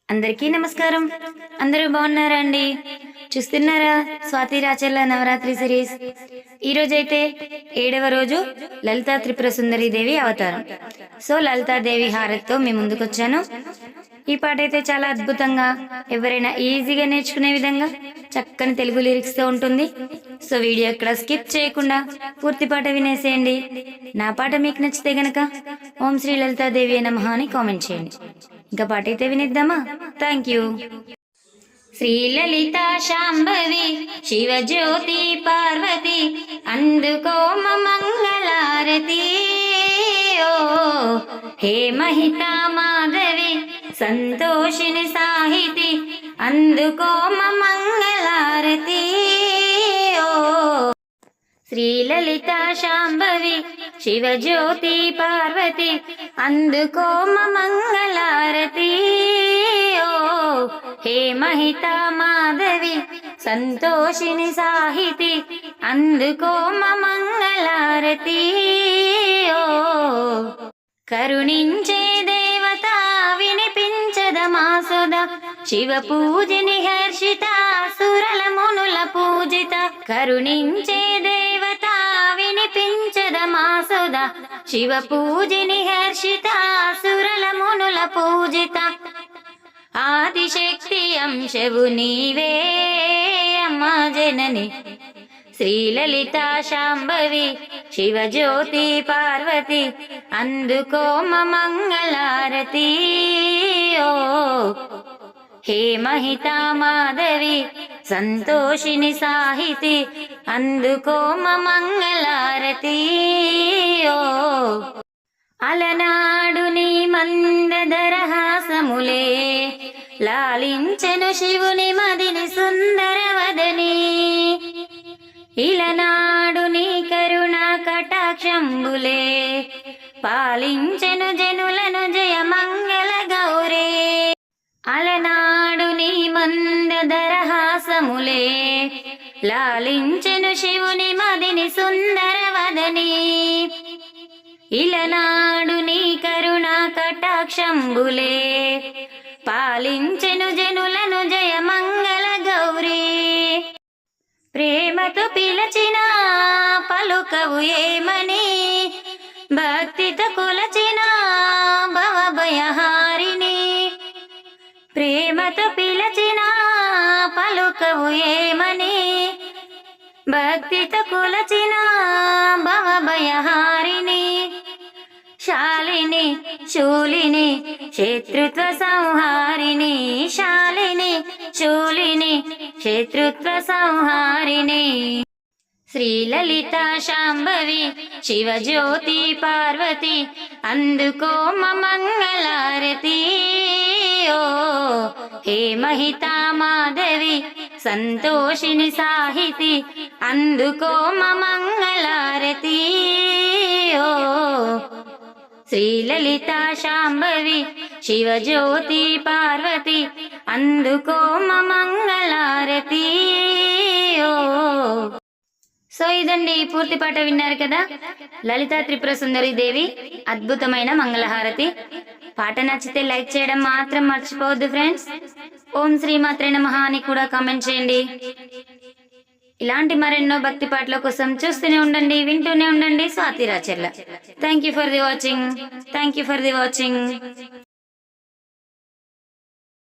అందరికీ నమస్కారం. అందరూ బాగున్నారా అండి? చూస్తున్నారా స్వాతి రాచెల్ల నవరాత్రి సిరీస్. ఈ రోజైతే 7వ రోజు లలితా త్రిపుర సుందరి దేవి అవతారం. సో లలితాదేవి హారతితో మీ ముందుకొచ్చాను. ఈ పాట అయితే చాలా అద్భుతంగా, ఎవరైనా ఈజీగా నేర్చుకునే విధంగా చక్కని తెలుగు లిరిక్స్ తో ఉంటుంది. సో వీడియో ఎక్కడ స్కిప్ చేయకుండా పూర్తి పాట వినేసేయండి. నా పాట మీకు నచ్చితే గనక ఓం శ్రీ లలితాదేవి నమః అని కామెంట్ చేయండి. ఇంకా పాట అయితే వినిద్దామా? Thank you. శ్రీ లలిత శాంభవి శివజ్యోతి పార్వతి అందుకో మంగళారతి. ఓ హే మహితా మాధవి సంతోషిని సాహితి అందుకో మంగళారతి. ఓ శ్రీ లలిత శాంభవి శివజ్యోతి పార్వతి అందుకో మంగళారతి. ఓ హే మహితా మాధవి సంతోషిని సాహితి అందుకో మంగళారతి. ఓ కరుణించే దేవత వినిపించద మాసుద శివ పూజిని హర్షిత సురల మునుల పూజిత. కరుణించే దేవత వినిపించద మాసుద శివ పూజిని హర్షిత సురల మునుల పూజిత. ఆదిశక్తి అంశవు నీవే అమ్మా జనని శ్రీ లలిత శాంభవి శివజ్యోతి పార్వతి అందుకో మంగళారతి. ఓ హే మహితా మాధవి సంతోషిని సాహితి అందుకో మంగళారతి. ఓ అలనాడు నీ మందదరహాసములే లాలించెను శివుని మదిని సుందరవదని. ఇలనాడు నీ కరుణా కటాక్షంబులే పాలించెను జనులను జయ మంగళ గౌరే. అలనాడు నీ మందదరహాసములే లాలించెను శివుని మదిని సుందరవదని. ఇలనాడు నీ కరుణా కటాక్షంబులే పాలించెను జనులను జయ మంగళ గౌరీ. ప్రేమతో పిలచిన పలుకవు ఏమని భక్తితో కొలచిన భవభయహారిణి. ప్రేమతో పిలచిన పలుకవు ఏమని భక్తితో కొలచిన భవభయహారిణి. శాలిని శూలిని శత్రుత్వ సంహారిణి. శాలిని శూలిని శత్రుత్వ సంహారిణి. శ్రీ లలిత శాంభవి శివజ్యోతి పార్వతి అందుకో మంగళారతి. ఓ హే మహితా మాధవి సంతోషిని సాహితి అందుకో మంగళారతి. ఓ శ్రీ లలిత శాంభవి శివజ్యోతి పార్వతి అందుకో మంగళారతి. ఓ సో ఇదండి పూర్తి పాట విన్నారు కదా. లలితా త్రిపుర సుందరి దేవి అద్భుతమైన మంగళహారతి. పాట నచ్చితే లైక్ చేయడం మాత్రం మర్చిపోవద్దు ఫ్రెండ్స్. ఓం శ్రీ మాత్రే నమః అని కూడా కామెంట్ చేయండి. ఇలాంటి మరెన్నో భక్తి పాటల కోసం చూస్తూనే ఉండండి, వింటూనే ఉండండి Swathi Rachella. Thank you for the watching.